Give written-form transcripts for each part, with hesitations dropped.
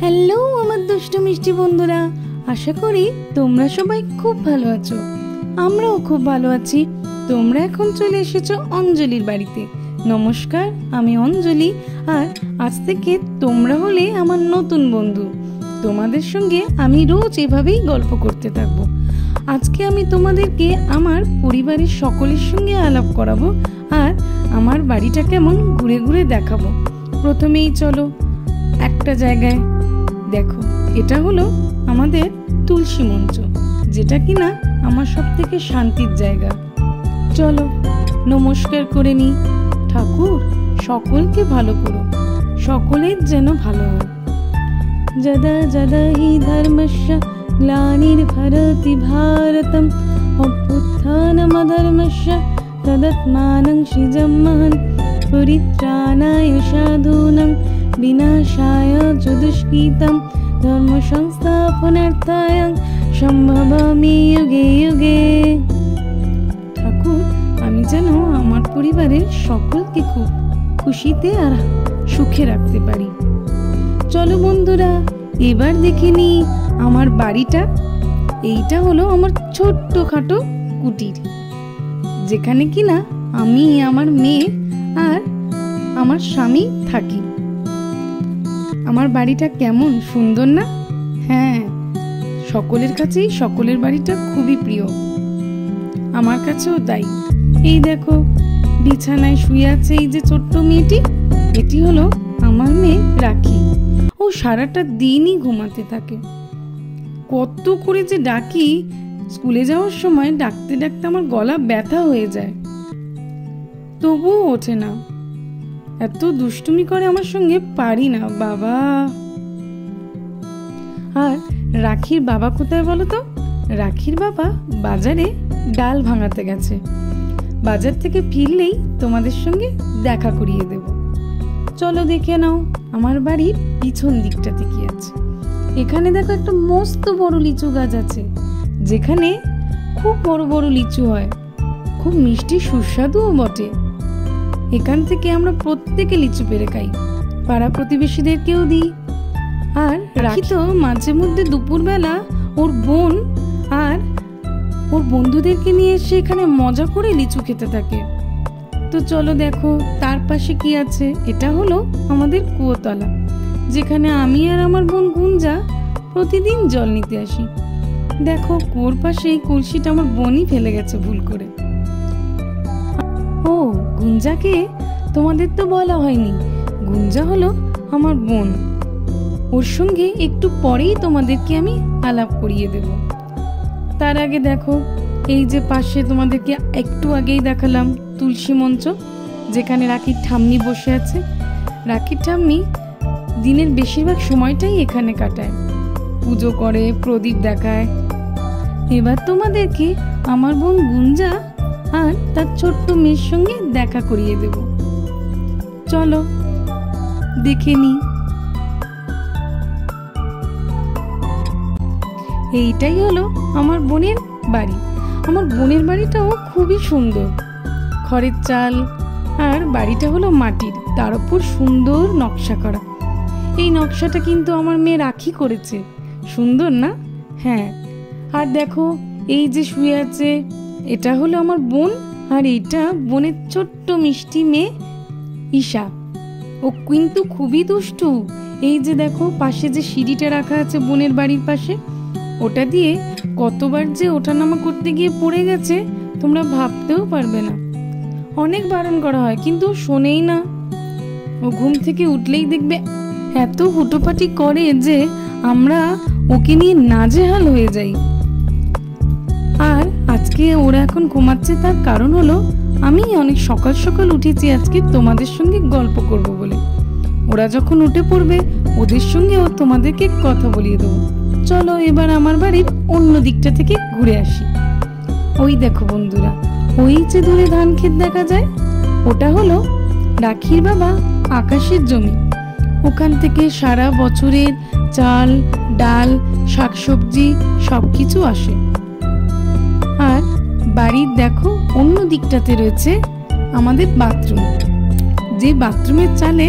Hello আমার দুষ্টু মিষ্টি বন্ধুরা, আশা করি তোমরা সবাই খুব ভালো আছো। আমরাও খুব ভালো আছি। তোমরা এখন চলে এসেছো অঞ্জলির বাড়িতে। নমস্কার, আমি অঞ্জলি, আর আজ থেকে তোমরা হলে আমার নতুন বন্ধু। তোমাদের সঙ্গে আমি রোজ এভাবেই গল্প করতে থাকবো। আজকে আমি তোমাদেরকে আমার পরিবারের সকলের সঙ্গে আলাপ করাবো, আর আমার বাড়িটা কেমন ঘুরে ঘুরে দেখাবো। প্রথমেই চলো একটা জায়গায়। দেখো, এটা হলো আমাদের তুলসী মঞ্চ, যেটা কিনা আমার সব থেকে শান্তির জায়গা। চলো নমস্কার করে নি। ঠাকুর, সকলকে ভালো করো, সকলের যেন ভালো হয়। যদা যদা হি ধর্মস্য গ্লানির্ভরতি ভারতম অভ্যুত্থানমধর্মস্য তদাত্মানং সৃজমহন পরিত্রাণায় সাধূনাং বিনাশায় চ দুষ্কৃতম ধর্ম সংস্থাপনার্থায় সম্ভবামি যুগে যুগে। ঠাকুর, আমি যেন আমার পরিবারের সকলকে খুব খুশিতে আর সুখে রাখতে পারি। চলো বন্ধুরা, এবার দেখে নি আমার বাড়িটা। এইটা হলো আমার ছোট্টখাটো কুটির, যেখানে কিনা আমি, আমার মেয়ে আর আমার স্বামী থাকি। আমার বাড়িটা কেমন সুন্দর না? হ্যাঁ, সকলের কাছেই সকলের বাড়িটা খুবই প্রিয়, আমার কাছেও তাই। এই দেখো, বিছানায় শুয়ে আছে এই যে ছোট্ট মেয়েটি, এটি হলো আমার মেয়ে রাখি। ও সারাটা দিনই ঘুমাতে থাকে। কত করে যে ডাকি, স্কুলে যাওয়ার সময় ডাকতে ডাকতে আমার গলা ব্যথা হয়ে যায়, তবুও ওঠে না। এত দুষ্টুমি করে আমার সঙ্গে, পারি না বাবা। আর রাখির বাবা কোথায় বলো তো? রাখির বাবা বাজারে ডাল ভাঙাতে গেছে। বাজার থেকে ফিরলেই তোমাদের সঙ্গে দেখা করিয়ে দেব। চলো দেখে নাও আমার বাড়ির পিছন দিকটাতে কি আছে। এখানে দেখো একটা মস্ত বড় লিচু গাছ আছে, যেখানে খুব বড় বড় লিচু হয়, খুব মিষ্টি সুস্বাদুও বটে। এখান থেকে আমরা প্রত্যেকে লিচু পেড়ে খাই, পাড়া প্রতিবেশীদেরকেও দিই। আর রাখি তো মাঝে মধ্যে দুপুরবেলা ওর বোন আর ওর বন্ধুদেরকে নিয়ে এসে এখানে মজা করে লিচু খেতে থাকে। তো চলো দেখো তার পাশে কি আছে। এটা হলো আমাদের কুয়োতলা, যেখানে আমি আর আমার বোন গুঞ্জা প্রতিদিন জল নিতে আসি। দেখো কুয়োর পাশে এই কলসিটা আমার বোনই ফেলে গেছে ভুল করে। ও, গুঞ্জাকে তোমাদের তো বলা হয়নি, গুঞ্জা হলো আমার বোন। ওর সঙ্গে একটু পরেই তোমাদেরকে আমি আলাপ করিয়ে দেব। তার আগে দেখো, এই যে পাশে তোমাদেরকে একটু আগেই দেখালাম তুলসী মঞ্চ, যেখানে রাখির ঠাম্মি বসে আছে। রাখির ঠাম্মি দিনের বেশিরভাগ সময়টাই এখানে কাটায়, পুজো করে, প্রদীপ দেখায়। এবার তোমাদেরকে আমার বোন গুঞ্জা আর তার ছোট্ট মেয়ের সঙ্গে দেখা করিয়ে দেব। চলো দেখে নি। এইটাই হলো আমার বোনের বাড়ি। আমার বোনের বাড়িটাও খুবই সুন্দর, খড়ের চাল, আর বাড়িটা হলো মাটির, তার উপর সুন্দর নকশা করা। এই নকশাটা কিন্তু আমার মেয়ে রাখি করেছে, সুন্দর না? হ্যাঁ। আর দেখো এই যে শুয়ে আছে, এটা হলো আমার বোন, আর এইটা বোনের ছোট্ট মিষ্টি মেয়ে ঈশা। ও কিন্তু খুবই দুষ্টু। এই যে দেখো পাশে যে সিঁড়িটা রাখা আছে বোনের বাড়ির পাশে, ওটা দিয়ে কতবার যে ওঠানামা করতে গিয়ে পড়ে গেছে তোমরা ভাবতেও পারবে না। অনেক বারণ করা হয় কিন্তু শোনেই না। ও ঘুম থেকে উঠলেই দেখবে এত হুটোপাটি করে যে আমরা ওকে নিয়ে নাজেহাল হয়ে যাই। আর আজকে ওরা এখন ঘুমাচ্ছে, তার কারণ হলো আমি অনেক সকাল সকাল উঠেছি আজকে তোমাদের সঙ্গে গল্প করব বলে। ওরা যখন উঠে পড়বে ওদের সঙ্গেও তোমাদেরকে কথা বলিয়ে দেবো। চলো এবার আমার বাড়ির অন্য দিকটা থেকে ঘুরে আসি। ওই দেখো বন্ধুরা, ওই যে দূরে ধান ক্ষেত দেখা যায়, ওটা হলো রাখির বাবা আকাশের জমি। ওখান থেকে সারা বছরের চাল, ডাল, শাকসবজি সবকিছু আসে। আর বাড়ির দেখো অন্য দিকটাতে রয়েছে আমাদের বাথরুম, যে বাথরুমের চালে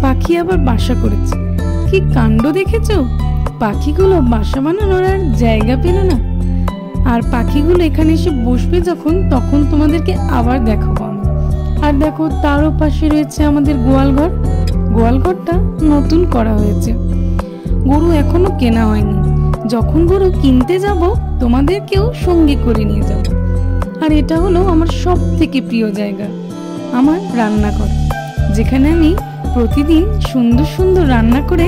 পাখি আবার বাসা করেছে। কি কাণ্ড দেখেছো? পাখিগুলো বাসা বানানোর আর জায়গা পেল না, আর পাখিগুলো এখানে এসে বসবে যখন, তখন তোমাদেরকে আবার দেখাবো আমি। আর দেখো, তারও পাশে রয়েছে আমাদের গোয়ালঘর। গোয়ালঘরটা নতুন করা হয়েছে, গরু এখনো কেনা হয়নি। যখন গরু কিনতে যাব তোমাদেরকেও সঙ্গে করে নিয়ে যাব। আর এটা হলো আমার সব থেকে প্রিয় জায়গা, আমার রান্নাঘর, যেখানে আমি প্রতিদিন সুন্দর সুন্দর রান্না করে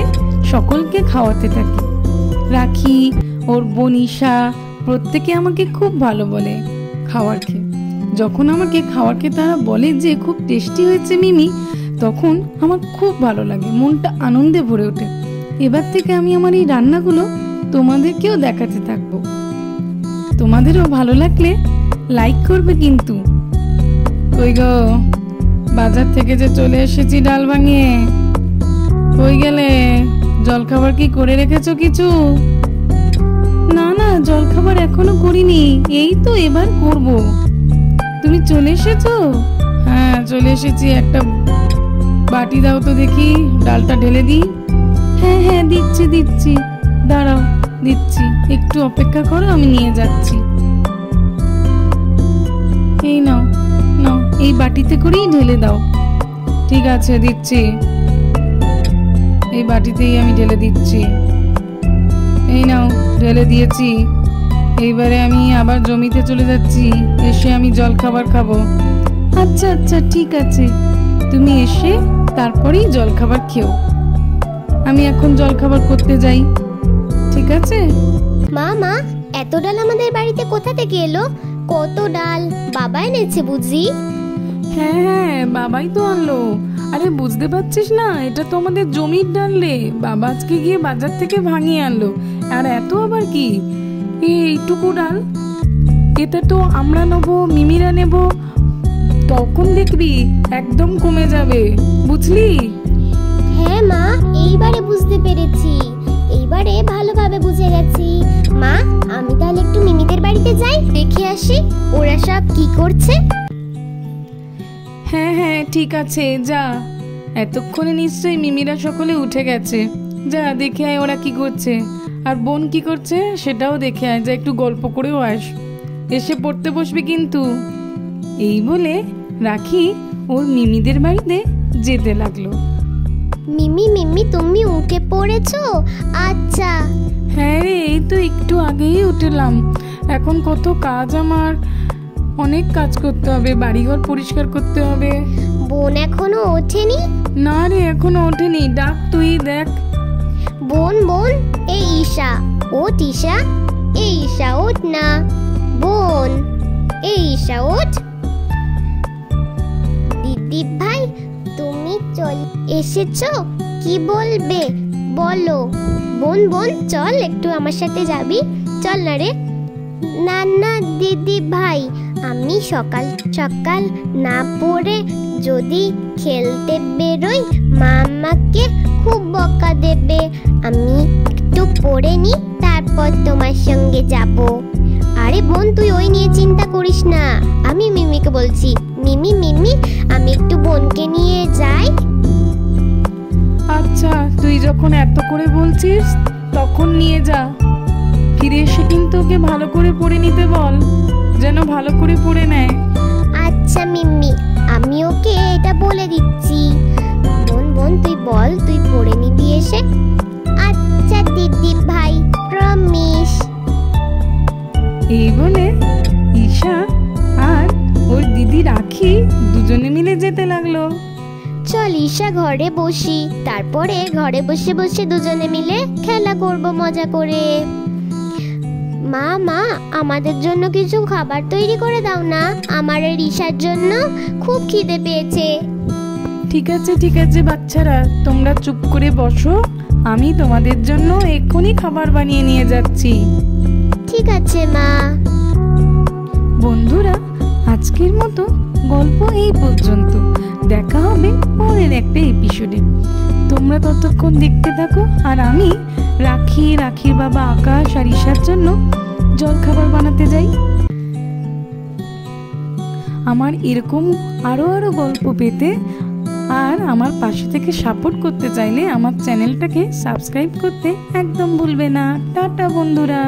সকলকে খাওয়াতে থাকি। রাখি, ওর বোন ঈশা, প্রত্যেকে আমাকে খুব ভালো বলে খাওয়ার খেয়ে। যখন আমাকে খাওয়ার খেয়ে তারা বলে যে খুব টেস্টি হয়েছে মিমি, তখন আমার খুব ভালো লাগে, মনটা আনন্দে ভরে ওঠে। এবার থেকে আমি আমার এই রান্নাগুলো তোমাদেরকেও দেখাতে থাকবো। তোমাদেরও ভালো লাগলে লাইক করবে কিন্তু। কই গো, বাজার থেকে যে চলে এসেছি ডাল ভাঙিয়ে, কই গেলে? জলখাবার কি করে রেখেছো কিছু? না না, জলখাবার এখনো করিনি, এই তো এবার করব। তুমি চলে এসেছো? হ্যাঁ চলে এসেছি। একটা বাটি দাও তো দেখি, ডালটা ঢেলে দিই। হ্যাঁ হ্যাঁ দিচ্ছি দিচ্ছি, দাঁড়াও দিচ্ছি, একটু অপেক্ষা করো, আমি নিয়ে যাচ্ছি। এই নাও নাও, এই বাটিতে করেই ঢেলে দাও। ঠিক আছে দিচ্ছি, এই বাটিতেই আমি ঢেলে দিচ্ছি। এই নাও, ঢেলে দিয়েছি। এইবারে আমি আবার জমিতে চলে যাচ্ছি, এসে আমি জলখাবার খাবো। আচ্ছা আচ্ছা ঠিক আছে, তুমি এসে তারপরেই জলখাবার খেও। আমি এখন জলখাবার করতে যাই, ঠিক আছে? মা মা, এত ডাল আমাদের বাড়িতে কোথা থেকে এলো? কত ডাল, বাবা এনেছে বুঝি? হ্যাঁ হ্যাঁ, বাবাই তো আনলো। আরে বুঝতে পারছিস না, এটা তো আমাদের জমির ডাল রে। বাবা আজকে গিয়ে বাজার থেকে ভাঙিয়ে আনলো। আর এত আবার কি, এইটুকু ডাল, এটা তো আমরা নেবো, মিমিরা নেবো, তখন দেখবি একদম কমে যাবে, বুঝলি? হ্যাঁ মা, এইবারে বুঝতে পেরেছি, এইবারে ভালোভাবে বুঝে গেছি। মা, আমি তাহলে একটু মিমিদের বাড়িতে যাই, দেখে আসি ওরা সব কি করছে। হ্যাঁ হ্যাঁ ঠিক আছে, যা। এতক্ষণে নিশ্চয়ই মিমিরা সকলে উঠে গেছে। যা দেখে আয় ওরা কি করছে, আর বোন কি করছে সেটাও দেখে আয়, যা একটু গল্প করেও আস। এসে পড়তে বসবি কিন্তু। এই বলে রাখি ওর মিমিদের বাড়িতে যেতে লাগলো। মিমি মিমি, তুমি উঠে পড়েছো? আচ্ছা। হ্যাঁ রে, এই তো একটু আগেই উঠলাম। এখন কত কাজ, আমার অনেক কাজ করতে হবে, বাড়িঘর পরিষ্কার করতে হবে। বোন এখনো ওঠেনি? না রে, এখনো ওঠেনি, ডাক তুই দেখ। বোন বোন, এই ঈশা ওঠ, ঈশা, এই ঈশা ওঠ না। বোন, এই ঈশা ওঠ। দিদি ভাই, তুমি চলে এসেছো, কি বলবে বলো? বোন বোন চল, একটু আমার সাথে যাবি, চল না রে। না না দিদি ভাই, আমি সকাল সকাল না পড়ে যদি খেলতে বেরোই, মা আমাকে খুব বকা দেবে। আমি একটু পড়ে নি, তারপর তোমার সঙ্গে যাব। আরে বোন, তুই ওই নিয়ে চিন্তা করিস না, আমি মিমিকে বলছি। মিমি মিমি, আমি একটু বোনকে নিয়ে যাই। আচ্ছা, তুই যখন এত করে বলছিস তখন নিয়ে যা। ফিরে এসে কিন্তু ওকে ভালো করে পড়ে নিতে বল, যেন ভালো করে পড়ে নেয়। আচ্ছা মিমি, আমি ওকে এটা বলে দিচ্ছি। বোন বোন, তুই বল, তুই পড়ে নিবি এসে। আচ্ছা দিদি ভাই, প্রমিস। এই বলে ঈশা আর ওর দিদি রাখি দুজনে মিলে যেতে লাগলো। চল ঈশা, ঘরে বসি, তারপরে ঘরে বসে বসে দুজনে মিলে খেলা করব মজা করে। মা মা, আমাদের জন্য কিছু খাবার তৈরি করে দাও না, আমার আর ঈশার জন্য খুব খিদে পেয়েছে। ঠিক আছে বাচ্চারা, তোমরা চুপ করে বসো, আমি তোমাদের জন্য এক্ষুনি খাবার বানিয়ে নিয়ে যাচ্ছি। ঠিক আছে মা। বন্ধুরা, আজকের মতো গল্প এই পর্যন্ত। দেখা হবে পরের একটা এপিসোডে। তোমরা ততক্ষণ দেখতে থাকো, আর আমি রাখির বাবা আকাশ আর ঈশার জন্য জলখাবার বানাতে যাই। আমার এরকম আরো গল্প পেতে আর আমার পাশে থেকে সাপোর্ট করতে চাইলে আমার চ্যানেলটাকে সাবস্ক্রাইব করতে একদম ভুলবে না। টাটা বন্ধুরা।